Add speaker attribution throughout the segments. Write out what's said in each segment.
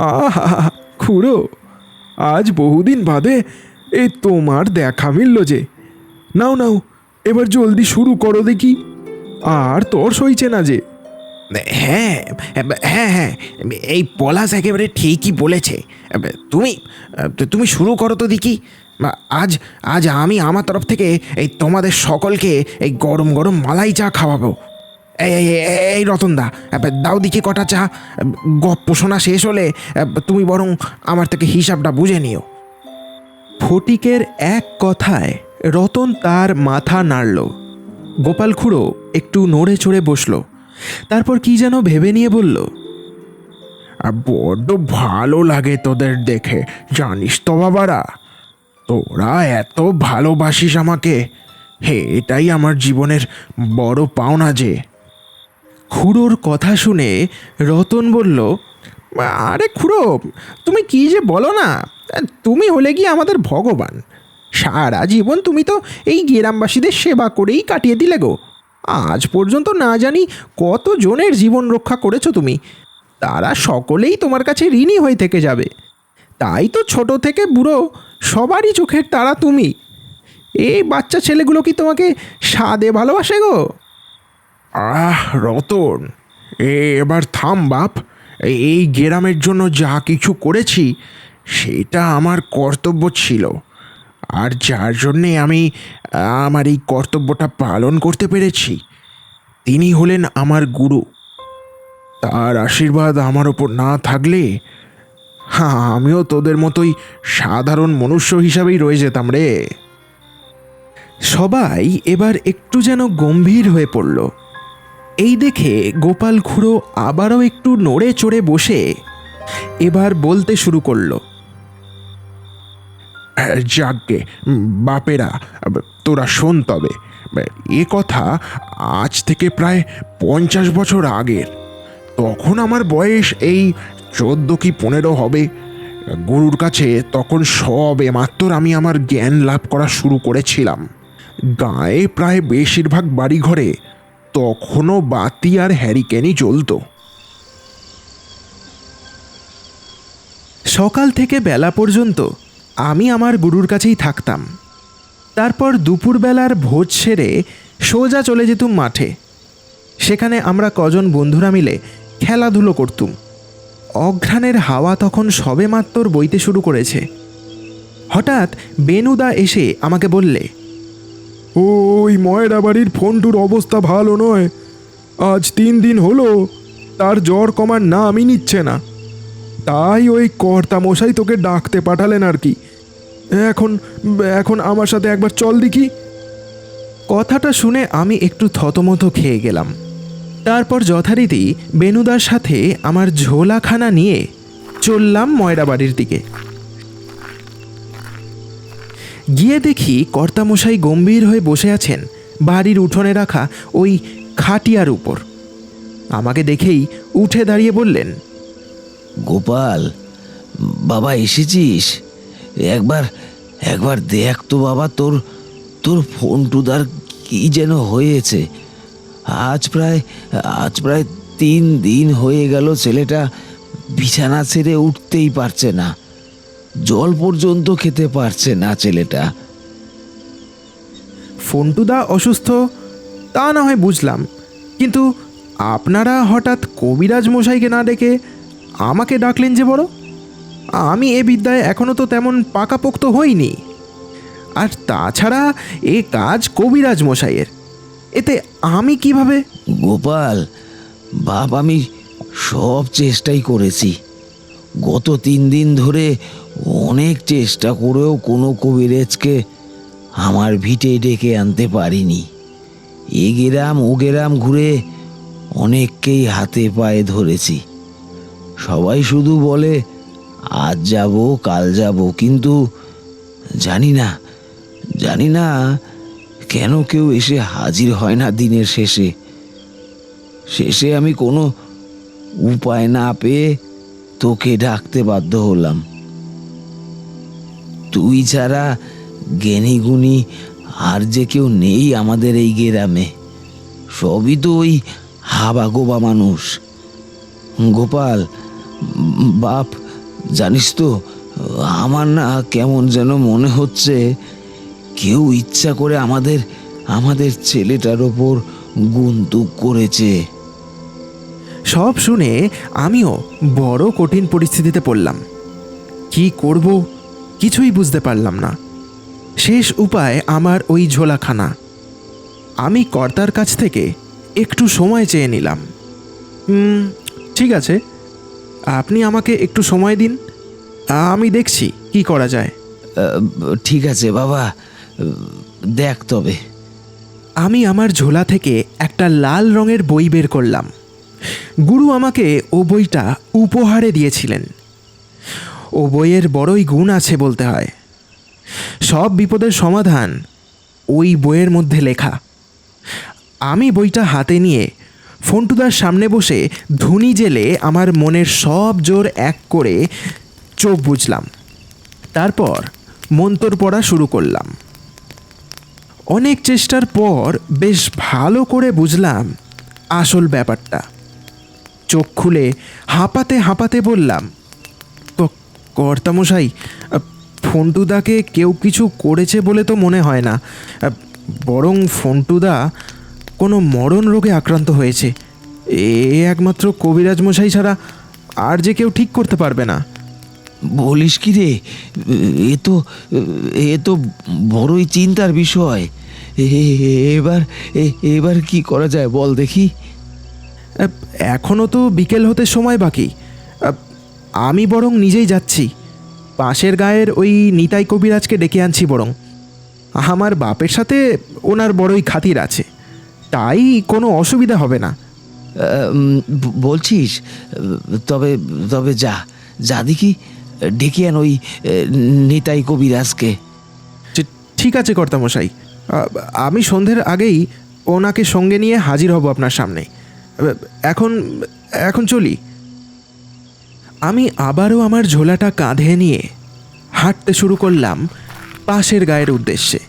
Speaker 1: আহা, খুড়ো, আজ বহুদিন বাদে এই তোমার দেখা মিলল যে। নাও নাও, এবার জলদি শুরু করো দেখি, আর তোর সইছে না যে।
Speaker 2: হ্যাঁ, হ্যাঁ, হ্যাঁ, এই পলাশ একেবারে ঠিকই বলেছে। তুমি তুমি শুরু করো তো দেখি। আজ আজ আমি আমার তরফ থেকে এই তোমাদের সকলকে এই গরম গরম মালাই চা খাওয়াবো। এই এই এই রতনদা, দাও দেখি কটা চা। গপ্প শোনা শেষ হলে তুমি বরং আমার থেকে হিসাবটা বুঝে নিও।
Speaker 1: ফটিকের এক কথায় রতন তার মাথা নাড়ল। গোপাল খুড়ো একটু নড়ে চড়ে বসল, তারপর কি যেন ভেবে নিয়ে বলল,
Speaker 2: বড্ড ভালো লাগে তোদের দেখে, জানিস তো বাবারা। তোরা এত ভালোবাসিস আমাকে, হে এটাই আমার জীবনের বড় পাওনা যে।
Speaker 1: খুড়োর কথা শুনে রতন বলল, আরে খুড়ো, তুমি কি যে বলো না, তুমি হলে কি আমাদের ভগবান। সারা জীবন তুমি তো এই গ্রামবাসীদের সেবা করেই কাটিয়ে দিলে গো। আজ পর্যন্ত না জানি কত জনের জীবন রক্ষা করেছো তুমি, তারা সকলেই তোমার কাছে ঋণী হয়ে থেকে যাবে। তাই তো ছোট থেকে বুড়ো সবারই চোখের তারা তুমি। এই বাচ্চা ছেলেগুলো কি তোমাকে স্বাদে ভালোবাসে গো?
Speaker 2: আহ রতন, এবার থাম বাপ। এই গ্রামের জন্য যা কিছু করেছি সেটা আমার কর্তব্য ছিল, আর যার জন্যে আমি আমার এই কর্তব্যটা পালন করতে পেরেছি তিনি হলেন আমার গুরু। তার আশীর্বাদ আমার ওপর না থাকলে হ্যাঁ আমিও তোদের মতোই সাধারণ মনুষ্য হিসাবেই রয়ে যেতাম রে।
Speaker 1: সবাই এবার একটু যেন গম্ভীর হয়ে পড়ল। এই দেখে গোপাল খুড়ো আবারও একটু নড়ে চড়ে বসে এবার বলতে শুরু করলো,
Speaker 2: যাকগে বাপেরা, তোরা শোন তবে। এ কথা আজ থেকে প্রায় 50 বছর আগের। তখন আমার বয়স এই 14 কি 15 হবে। গুরুর কাছে তখন সবে মাত্র আমি আমার জ্ঞান লাভ করা শুরু করেছিলাম। গায়ে প্রায় বেশিরভাগ বাড়িঘরে তখনও বাতি আর হ্যারিকেনই জ্বলত।
Speaker 1: সকাল থেকে বেলা পর্যন্ত আমি আমার গুরুর কাছেই থাকতাম। তারপর দুপুরবেলার ভোজ সেরে সোজা চলে যেতুম মাঠে। সেখানে আমরা কজন বন্ধুরা মিলে খেলাধুলো করতুম। অঘ্রাণের হাওয়া তখন সবেমাত্র বইতে শুরু করেছে। হঠাৎ বেনুদা এসে আমাকে বললে, ওই ময়রা বাড়ির ফন্টুর অবস্থা ভালো নয়। আজ 3 দিন হলো তার জ্বর কমার নামই নিচ্ছে না। তাই ওই কর্তামশাই তোকে ডাকতে পাঠালেন আর কি। এখন এখন আমার সাথে একবার চল দেখি। কথাটা শুনে আমি একটু থতমত খেয়ে গেলাম। তারপর যথারীতি বেনুদার সাথে আমার ঝোলাখানা নিয়ে চললাম ময়রা বাড়ির দিকে। গিয়ে দেখি কর্তামশাই গম্ভীর হয়ে বসে আছেন বাড়ির উঠোনে রাখা ওই খাটিয়ার উপর। আমাকে দেখেই উঠে দাঁড়িয়ে বললেন,
Speaker 3: গোপাল বাবা এসেছিস? একবার একবার দেখ তো বাবা, তোর তোর ফন্টুদার কি যেন হয়েছে। আজ প্রায় 3 দিন হয়ে গেল ছেলেটা বিছানা ছেড়ে উঠতেই পারছে না, জল পর্যন্ত খেতে পারছে না ছেলেটা।
Speaker 1: ফন্টুদা অসুস্থ তা না হয় বুঝলাম, কিন্তু আপনারা হঠাৎ কবিরাজ মশাইকে না ডেকে আমাকে ডাকলেন যে বড়? আমি এ বিদ্যায় এখনও তো তেমন পাকাপোক্ত হইনি। আর তাছাড়া এ কাজ কবিরাজ মশাইয়ের, এতে আমি কিভাবে?
Speaker 3: গোপাল বাপ, আমি সব চেষ্টাই করেছি। গত 3 দিন ধরে অনেক চেষ্টা করেও কোনো কবিরাজকে আমার ভিটে ডেকে আনতে পারিনি। এ গেরাম ও গেরাম ঘুরে অনেককেই হাতে পায়ে ধরেছি। সবাই শুধু বলে আজ যাব কাল যাব, কিন্তু জানি না কেন কেউ এসে হাজির হয় না দিনের শেষে আমি কোনো উপায় না পেয়ে তোকে ডাকতে বাধ্য হলাম। তুই ছাড়া জ্ঞানী গুণী আর যে কেউ নেই আমাদের এই গ্রামে। সবই তো ওই হাবা গোবা মানুষ। গোপাল বাপ, জানিস তো, আমার না কেমন যেন মনে হচ্ছে কেউ ইচ্ছা করে আমাদের আমাদের ছেলেটার ওপর গুনতুক করেছে।
Speaker 1: সব শুনে আমিও বড় কঠিন পরিস্থিতিতে পড়লাম। কি করব কিছুই বুঝতে পারলাম না। শেষ উপায় আমার ওই ঝোলাখানা। আমি কর্তার কাছ থেকে একটু সময় চেয়ে নিলাম। ঠিক আছে, আপনি আমাকে একটু সময় দিন, আমি দেখছি কি করা যায়।
Speaker 3: ঠিক আছে বাবা, দেখ তবে।
Speaker 1: আমি আমার ঝোলা থেকে একটা লাল রঙের বই বের করলাম। গুরু আমাকে ও বইটা উপহারে দিয়েছিলেন। ও বইয়ের বড়ই গুণ আছে বলতে হয়। সব বিপদের সমাধান ওই বইয়ের মধ্যে লেখা। আমি বইটা হাতে নিয়ে ফন্টুদার সামনে বসে ধুনি জেলে আমার মনের সব জোর এক করে চোখ বুঝলাম। তারপর মন্তর পড়া শুরু করলাম। অনেক চেষ্টার পর বেশ ভালো করে বুঝলাম আসল ব্যাপারটা। চোখ খুলে হাঁপাতে হাঁপাতে বললাম, কর্তামশাই, ফন্টুদাকে কেউ কিছু করেছে বলে তো মনে হয় না, বরং ফন্টুদা কোনো মরণ রোগে আক্রান্ত হয়েছে। একমাত্র কবিরাজ মশাই ছাড়া আর যে কেউ ঠিক করতে পারবে না।
Speaker 3: বলিস কি রে, এ তো বড়ই চিন্তার বিষয়। এবার এবার কি করা যায় বল দেখি।
Speaker 1: এখনও তো বিকেল হতে সময় বাকি। আমি বরং নিজেই যাচ্ছি, পাশের গায়ের ওই নিতাই কবিরাজকে ডেকে আনছি। বরং আমার বাপের সাথে ওনার বড়ই খাতির আছে, তাই কোনো অসুবিধা হবে না।
Speaker 3: বলছিস? তবে তবে যা যা দেখি, ডেকে আন ওই নিতাই কবিরাজকে।
Speaker 1: ঠিক আছে কর্তামশাই, আমি সন্ধ্যের আগেই ওনাকে সঙ্গে নিয়ে হাজির হব আপনার সামনে। এখন এখন চলি। আমি আবারও আমার ঝোলাটা কাঁধে নিয়ে হাঁটতে শুরু করলাম পাশের গায়ের উদ্দেশ্যে।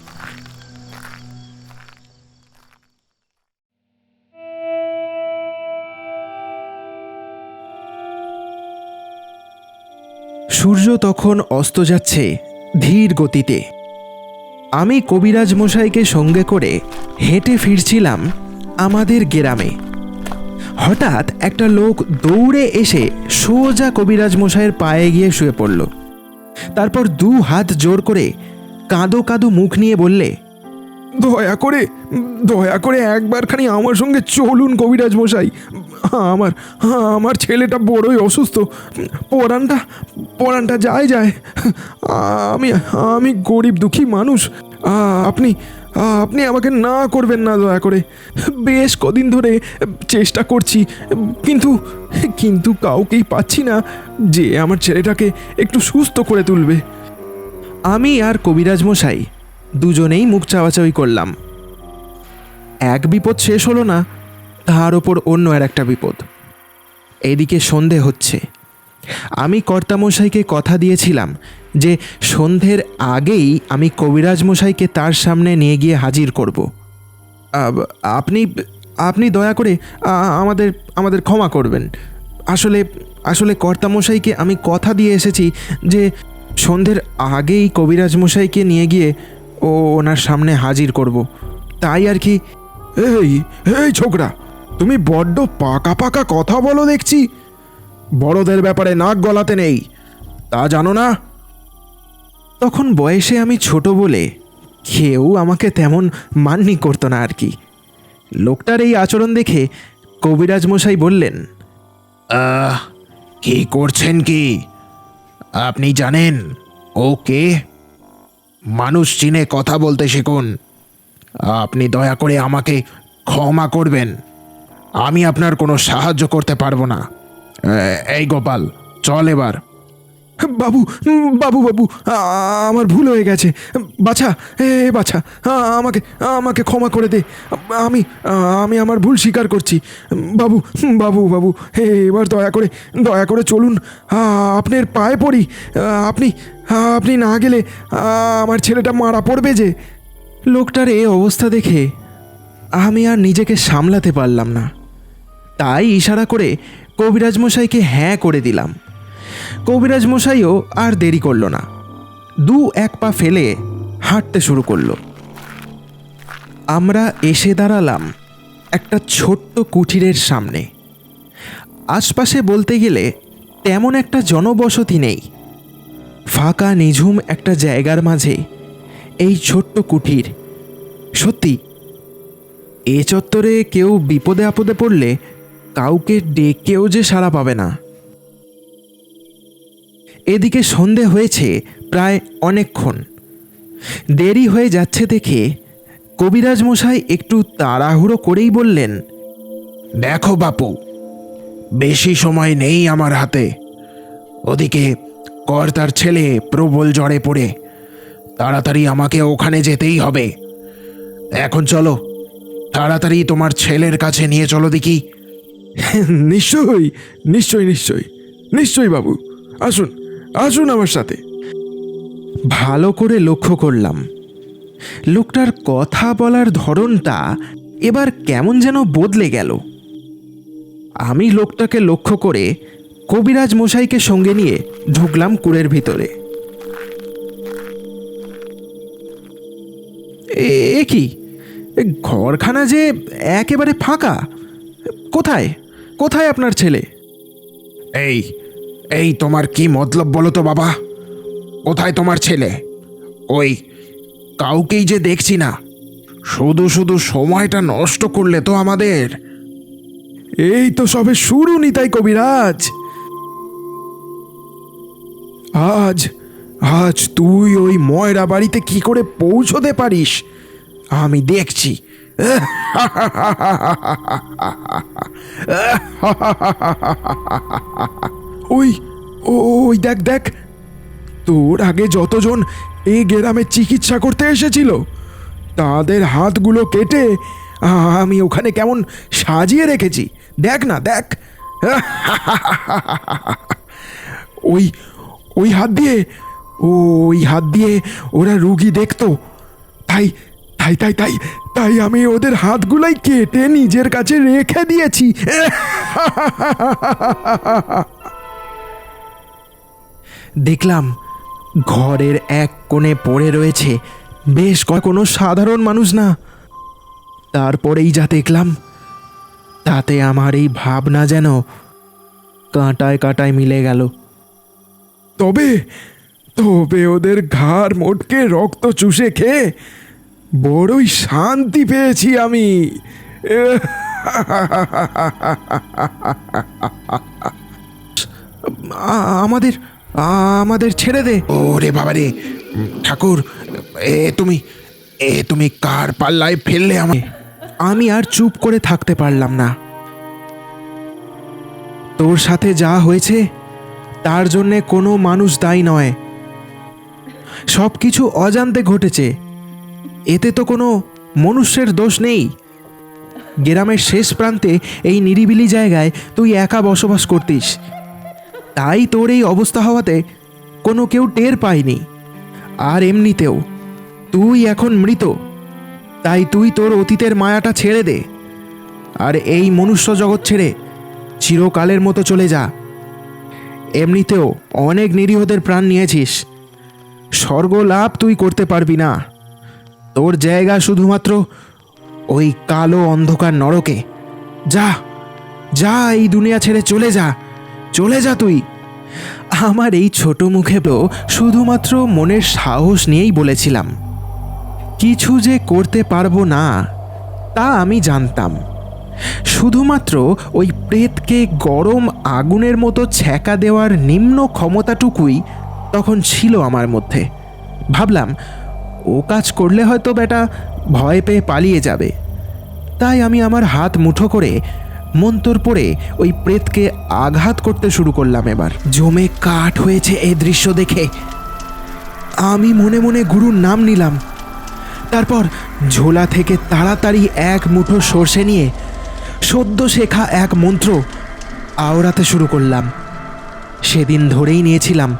Speaker 1: সূর্য তখন অস্ত যাচ্ছে ধীর গতিতে। আমি কবিরাজ মশাইকে সঙ্গে করে হেঁটে ফিরছিলাম আমাদের গ্রামে। হঠাৎ একটা লোক দৌড়ে এসে সোজা কবিরাজ মশাইয়ের পায়ে গিয়ে শুয়ে পড়ল। তারপর দু হাত জোর করে কাঁদো কাঁদো মুখ নিয়ে বললে,
Speaker 2: দয়া করে একবারখানি আমার সঙ্গে চলুন কবিরাজ মশাই। আমার আমার ছেলেটা বড়ই অসুস্থ, পরানটা যায়। আমি আমি গরিব দুঃখী মানুষ। আপনি আপনি আমাকে না করবেন না দয়া করে। বেশ কদিন ধরে চেষ্টা করছি, কিন্তু কাউকেই পাচ্ছি না যে আমার ছেলেটাকে একটু সুস্থ করে তুলবে।
Speaker 1: আমি আর কবিরাজ মশাই দুজনেই মুখ চাওয়াচাওয়ি করলাম। এক বিপদ শেষ হলো না, তার ওপর অন্য আর একটা বিপদ। এদিকে সন্ধে হচ্ছে। আমি কর্তামশাইকে কথা দিয়েছিলাম যে সন্ধ্যের আগেই আমি কবিরাজ মশাইকে তার সামনে নিয়ে গিয়ে হাজির করব। আপনি আপনি দয়া করে আমাদের ক্ষমা করবেন। আসলে কর্তামশাইকে আমি কথা দিয়ে এসেছি যে সন্ধ্যের আগেই কবিরাজ মশাইকে নিয়ে গিয়ে ওনার সামনে হাজির করব, তাই আর কি।
Speaker 2: এই ছোকরা, তুমি বড্ড পাকা পাকা কথা বলো দেখছি। বড়দের ব্যাপারে নাক গলাতে নেই, তা জানো না?
Speaker 1: তখন বয়সে আমি ছোট বলে কেউ আমাকে তেমন মাননি করতো না আর কি। লোকটার এই আচরণ দেখে কবিরাজ মশাই বললেন,
Speaker 2: কি করছেন কি? আপনি জানেন ও কে? মানুষ চিনে কথা বলতে শিখুন। আপনি দয়া করে আমাকে ক্ষমা করবেন, আমি আপনার কোনো সাহায্য করতে পারবো না। এই গোপাল, চল এবার।
Speaker 1: বাবু বাবু বাবু আমার ভুল হয়ে গেছে। বাছা, বাছা, আমাকে ক্ষমা করে দে। আমি আমার ভুল স্বীকার করছি। বাবু বাবু বাবু এবার দয়া করে চলুন, আপনার পায়ে পড়ি। আপনি না গেলে আমার ছেলেটা মারা পড়বে যে। লোকটার এই অবস্থা দেখে আমি আর নিজেকে সামলাতে পারলাম না, তাই ইশারা করে কবিরাজ মশাইকে হ্যাঁ করে দিলাম। কবিরাজ মশাইও আর দেরি করল না, এক পা ফেলে হাঁটতে শুরু করলো। আমরা এসে দাঁড়ালাম একটা ছোট্ট কুঠিরের সামনে। আশপাশে বলতে গেলে তেমন একটা জনবসতি নেই। ফাঁকা নিঝুম একটা জায়গার মাঝে এই ছোট্ট কুঠির। সত্যি, এ চত্বরে কেউ বিপদে আপদে পড়লে কাউকে ডেকেও যে সাড়া পাবে না। এদিকে সন্ধে হয়েছে প্রায় অনেকক্ষণ। দেরি হয়ে যাচ্ছে দেখে কবিরাজ মশাই একটু তাড়াহুড়ো করেই বললেন,
Speaker 2: দেখো বাপু, বেশি সময় নেই আমার হাতে। ওদিকে কর্তার ছেলে প্রবল জ্বরে পড়ে, তাড়াতাড়ি আমাকে ওখানে যেতেই হবে। এখন চলো, তাড়াতাড়ি তোমার ছেলের কাছে নিয়ে চলো দেখি।
Speaker 1: নিশ্চয়ই নিশ্চয়ই নিশ্চয়ই নিশ্চয়ই বাবু, আসুন আসুন আমার সাথে। ভালো করে লক্ষ্য করলাম, লোকটার কথা বলার ধরনটা এবার কেমন যেন বদলে গেল। আমি লোকটাকে লক্ষ্য করে কবিরাজ মশাইকে সঙ্গে নিয়ে ঢুকলাম কুড়ের ভিতরে। এ কি, ঘরখানা যে একেবারে ফাঁকা। কোথায় কোথায় আপনার ছেলে?
Speaker 2: এই এই তোমার কি মতলব বলো তো বাবা? কোথায় তোমার ছেলে? ওই কাউকেই যে দেখছি না। শুধু শুধু সময়টা নষ্ট করলে তো আমাদের।
Speaker 1: এই তো সবে শুরু নিতাই কবিরাজ। আজ আজ তুই ওই ময়রা বাড়িতে কি করে পৌঁছতে পারিস আমি দেখছি। ওই ওই দেখ দেখ, তোর আগে যতজন এই গ্রামে চিকিৎসা করতে এসেছিল তাদের হাতগুলো কেটে আমি ওখানে কেমন সাজিয়ে রেখেছি, দেখ না দেখ। ওই ওই হাত দিয়ে ওরা রুগী দেখতো, তাই তাই তাই তাই তাই আমি ওদের হাতগুলোই কেটে নিজের কাছে রেখে দিয়েছি। দেখলাম ঘরের এক কোণে পড়ে রয়েছে বেশ কোনো সাধারণ মানুষ না। তারপরেই যা দেখলাম তাতে আমার এই ভাবনা যেন কাঁটায় কাঁটায় মিলে গেল। তবে তবে ওদের ঘাড় মোটকে রক্ত চুষে খেয়ে বড়ই শান্তি পেয়েছি আমি। আমাদের আমাদের ছেড়ে দে।
Speaker 2: ওরে বাবারে ঠাকুর, তুমি কার পাল্লায় ফেললে আমায়?
Speaker 1: আমি আর চুপ করে থাকতে পারলাম না। তোর সাথে যা হয়েছে তার জন্যে কোনো মানুষ দায়ী নয়, সব কিছু অজান্তে ঘটেছে। এতে তো কোনো মনুষ্যের দোষ নেই। গ্রামের শেষ প্রান্তে এই নিরিবিলি জায়গায় তুই একা বসবাস করতিস, তাই তোর এই অবস্থা হওয়াতে কোনো কেউ টের পায়নি। আর এমনিতেও তুই এখন মৃত, তাই তুই তোর অতীতের মায়াটা ছেড়ে দে আর এই মনুষ্য জগৎ ছেড়ে চিরকালের মতো চলে যা। এমনিতেও অনেক নিরীহদের প্রাণ নিয়েছিস, স্বর্গ লাভ তুই করতে পারবি না। তোর জায়গা শুধুমাত্র ওই কালো অন্ধকার নরকে। যা যা, এই দুনিয়া ছেড়ে চলে যা, চলে যা তুই। আমার এই ছোট মুখে তো শুধুমাত্র মনের সাহস নিয়েই বলেছিলাম, কিছু যে করতে পারবো না তা আমি জানতাম। শুধুমাত্র ওই প্রেতকে গরম আগুনের মতো ছ্যাঁকা দেওয়ার নিম্ন ক্ষমতাটুকুই তখন ছিল আমার মধ্যে। ভাবলাম ও কাজ করলে হয়তো বেটা ভয় পেয়ে পালিয়ে যাবে, তাই আমি আমার হাত মুঠো করে মন্তর পড়ে ওই প্রেতকে আঘাত করতে শুরু করলাম। এবার জমে কাঠ হয়েছে এই দৃশ্য দেখে আমি মনে মনে গুরুর নাম নিলাম। তারপর ঝোলা থেকে তাড়াতাড়ি এক মুঠো সর্ষে নিয়ে সদ্য শেখা এক মন্ত্র আওড়াতে শুরু করলাম। সেদিন ধরেই নিয়েছিলাম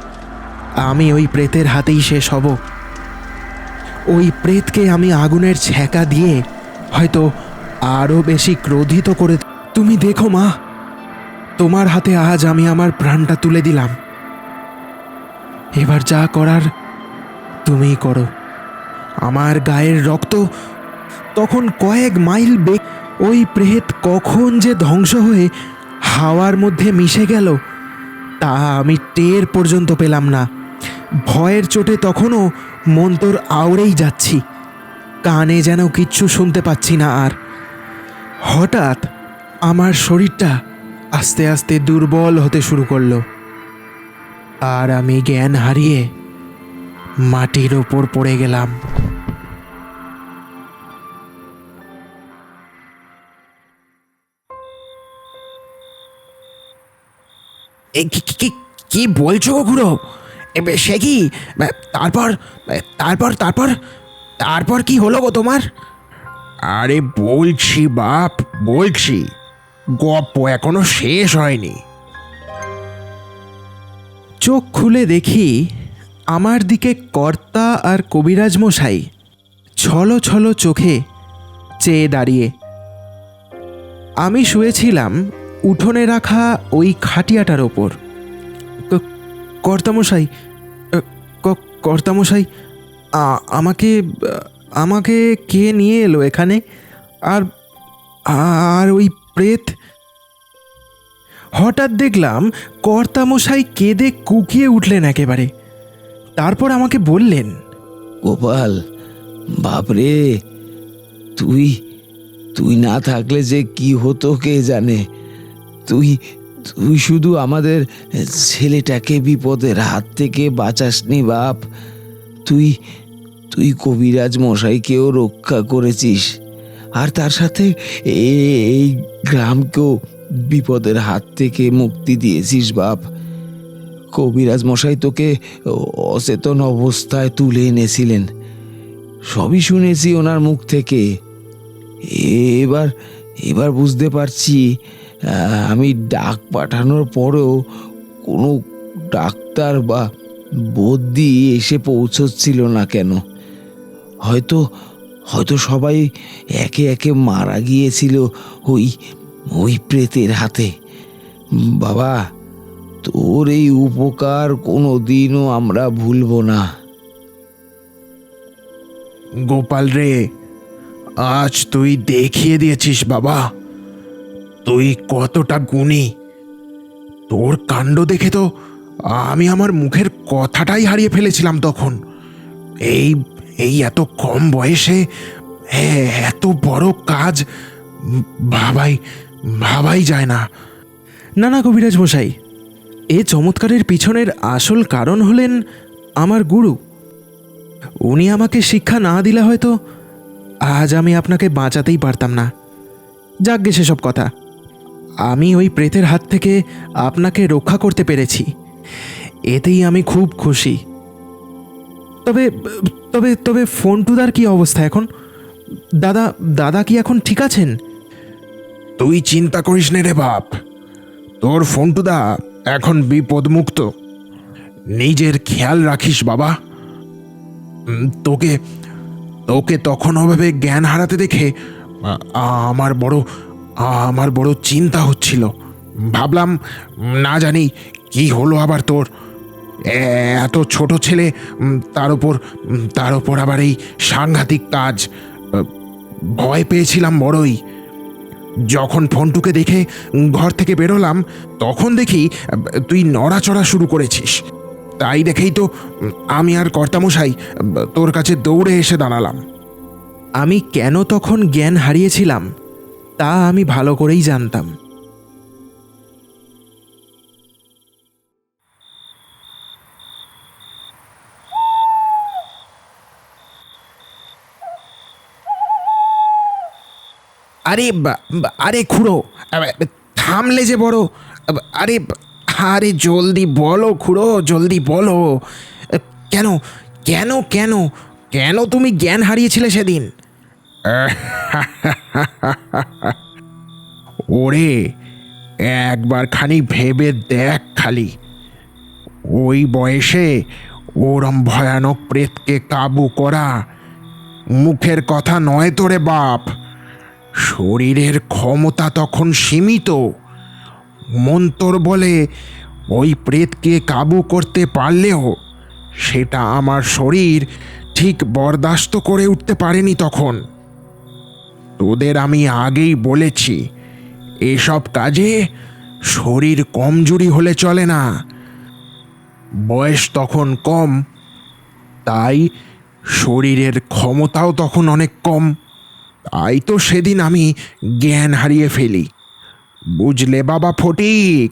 Speaker 1: আমি ওই প্রেতের হাতেই শেষ হব। ওই প্রেতকে আমি আগুনের ছ্যাঁকা দিয়ে হয়তো আরও বেশি ক্রোধিত করে। তুমি দেখো মা, তোমার হাতে আজ আমি আমার প্রাণটা তুলে দিলাম। এবার যা করার তুমিই করো। আমার গায়ের রক্ত তখন কয়েক মাইল বেগ। ওই প্রেত কখন যে ধ্বংস হয়ে হাওয়ার মধ্যে মিশে গেল তা আমি টের পর্যন্ত পেলাম না। ভয়ের চোটে তখনও মন্তর আওড়েই যাচ্ছি, কানে যেন কিচ্ছু শুনতে পাচ্ছি না। আর হঠাৎ আমার শরীরটা আস্তে আস্তে দুর্বল হতে শুরু করলো, আর আমি জ্ঞান হারিয়ে মাটির ওপর পড়ে গেলাম।
Speaker 2: কি বলছো গো খুড়ো? সে কি? তারপর তারপর তারপর তারপর কি হলো গো তোমার? আরে বলছি বাপ, বলছি, গপ্প এখনো শেষ হয়নি।
Speaker 1: চোখ খুলে দেখি আমার দিকে কর্তা আর কবিরাজ মশাই ছলো ছলো চোখে চেয়ে দাঁড়িয়ে। আমি শুয়েছিলাম উঠোনে রাখা ওই খাটিয়াটার ওপর। কর্তামশাই, কর্তামশাই, আমাকে আমাকে কে নিয়ে এলো এখানে? আর আর ওই প্রেত? হঠাৎ দেখলাম কর্তামশাই কেঁদে কুকিয়ে উঠলেন একেবারে। তারপর আমাকে বললেন,
Speaker 3: গোপাল, বাপরে, তুই তুই না থাকলে যে কি হতো কে জানে। তুই তুই শুধু আমাদের ছেলেটাকে বিপদের হাত থেকে বাঁচাসনি বাপ, তুই তুই কবিরাজ মশাইকেও রক্ষা করেছিস, আর তার সাথে এই গ্রামকেও বিপদের হাত থেকে মুক্তি দিয়েছিস বাপ। কবিরাজ মশাই তোকে অচেতন অবস্থায় তুলে এনেছিলেন, সবই শুনেছি ওনার মুখ থেকে। এবার এবার বুঝতে পারছি আমি ডাক পাঠানোর পরেও কোনো ডাক্তার বা বদ্যি এসে পৌঁছচ্ছিল না কেন। হয়তো হয়তো সবাই একে একে মারা গিয়েছিল ওই ওই প্রেতের হাতে। বাবা, তোর এই উপকার কোনো দিনও আমরা ভুলব না।
Speaker 2: গোপাল রে, আজ তুই দেখিয়ে দিয়েছিস বাবা, তুই কতটা গুণী। তোর কাণ্ড দেখে তো আমি আমার মুখের কথাটাই হারিয়ে ফেলেছিলাম তখন। এই এই এত কম বয়সে এত বড় কাজ ভাবাই ভাবাই যায় না।
Speaker 1: না না কবিরাজ মশাই, এ চমৎকারের পিছনের আসল কারণ হলেন আমার গুরু। উনি আমাকে শিক্ষা না দিলে হয়তো আজ আমি আপনাকে বাঁচাতেই পারতাম না। যাকগে সেসব কথা, আমি ওই প্রেতের হাত থেকে আপনাকে রক্ষা করতে পেরেছি, এতেই আমি খুব খুশি। তবে তবে তবে ফন্টুদার কি অবস্থা এখন? দাদা দাদা কি এখন ঠিক আছেন?
Speaker 2: তুই চিন্তা করিস নে রে বাপ, তোর ফন্টুদা এখন বিপদমুক্ত। নিজের খেয়াল রাখিস বাবা। তোকে তোকে তখন ওভাবে জ্ঞান হারাতে দেখে আমার বড় চিন্তা হচ্ছিল। ভাবলাম না জানি কি হলো আবার তোর। এত ছোট ছেলে, তার উপর আবার এই সাংঘাতিক কাজ। ভয় পেয়েছিলাম বড়ই। যখন ফন্টুকে দেখে ঘর থেকে বেরোলাম তখন দেখি তুই নড়াচড়া শুরু করেছিস। তাই দেখেই তো আমি আর কর্তামশাই তোর কাছে দৌড়ে এসে দাঁড়ালাম।
Speaker 1: আমি কেন তখন জ্ঞান হারিয়েছিলাম তা আমি ভালো করেই জানতাম।
Speaker 2: আরে আরে খুড়ো, থামলে যে বড়। আরে আরে জলদি বলো খুড়ো, জলদি বলো। কেন কেন কেন কেন তুমি জ্ঞান হারিয়েছিলে সেদিন? ওরে, একবার খানি ভেবে দেখ খালি, ওই বয়সে ওরম ভয়ানক প্রেতকে কাবু করা মুখের কথা নয় তো রে বাপ। শরীরের ক্ষমতা তখন সীমিত। মন্তর বলে ওই প্রেতকে কাবু করতে পারলেও সেটা আমার শরীর ঠিক বরদাস্ত করে উঠতে পারেনি তখন। তোদের আমি আগেই বলেছি, এসব কাজে শরীর কমজোরি হলে চলে না। বয়স তখন কম, তাই শরীরের ক্ষমতাও তখন অনেক কম। তাই তো সেদিন আমি জ্ঞান হারিয়ে ফেলি। বুঝলে বাবা ফটিক?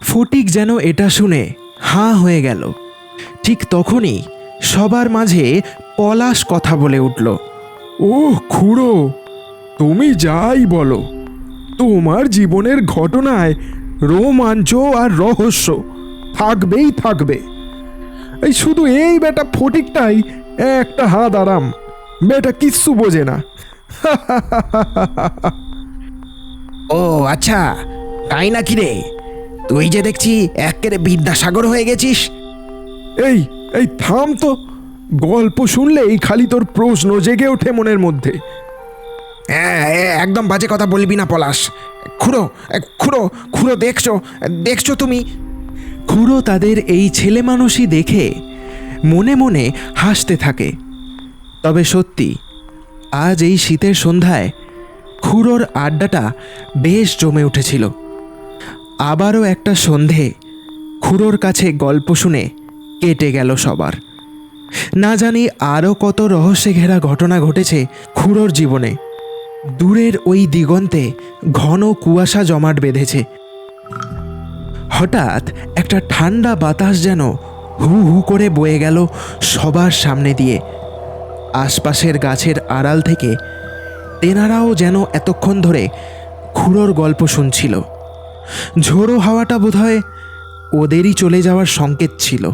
Speaker 1: ফটিক যেন এটা শুনে হাঁ হয়ে গেল। ঠিক তখনই সবার মাঝে পলাশ কথা বলে উঠল।
Speaker 4: ও খুড়ো, তুমি যাই বলো, তোমার জীবনের ঘটনায় রোমাঞ্চ আর রহস্য থাকবেই থাকবে। এই শুধু এই বেটা ফটিকটাই একটা হাত আরাম, বেটা কিচ্ছু বোঝে না।
Speaker 2: ও আচ্ছা, তাই নাকি রে? তুই যে দেখছি একেবারে বিদ্যাসাগর হয়ে গেছিস।
Speaker 4: এই এই থাম তো, গল্প শুনলেই খালি তোর প্রশ্ন জেগে ওঠে মনের মধ্যে।
Speaker 2: হ্যাঁ, একদম বাজে কথা বলবি না পলাশ। খুড়ো, খুড়ো, খুড়ো, দেখছো দেখছো তুমি?
Speaker 1: খুড়ো তাদের এই ছেলে মানুষই দেখে মনে মনে হাসতে থাকে। তবে সত্যি আজ এই শীতের সন্ধ্যায় খুড়োর আড্ডাটা বেশ জমে উঠেছিল। আবারও একটা সন্ধে খুড়োর কাছে গল্প শুনে কেটে গেল সবার। না জানি আরও কত রহস্যে ঘেরা ঘটনা ঘটেছে খুড়োর জীবনে। দূরের ওই দিগন্তে ঘন কুয়াশা জমাট বেঁধেছে। হঠাৎ একটা ঠান্ডা বাতাস যেন হু হু করে বয়ে গেল সবার সামনে দিয়ে। আশপাশের গাছের আড়াল থেকে তেনারাও যেন এতক্ষণ ধরে খুড়োর গল্প শুনছিল। ঝোড়ো হাওয়াটা বোধহয় ওদেরই চলে যাওয়ার সংকেত ছিল।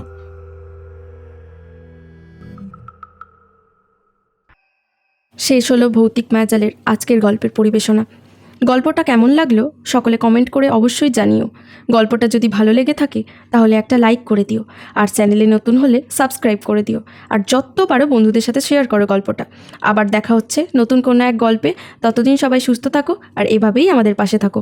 Speaker 5: শেষ হলো ভৌতিক মায়াজালের আজকের গল্পের পরিবেশনা। গল্পটা কেমন লাগলো সকলে কমেন্ট করে অবশ্যই জানিও। গল্পটা যদি ভালো লেগে থাকে তাহলে একটা লাইক করে দিও, আর চ্যানেলে নতুন হলে সাবস্ক্রাইব করে দিও, আর যত পারো বন্ধুদের সাথে শেয়ার করো গল্পটা। আবার দেখা হচ্ছে নতুন কোনো এক গল্পে। ততদিন সবাই সুস্থ থাকো আর এভাবেই আমাদের পাশে থাকো।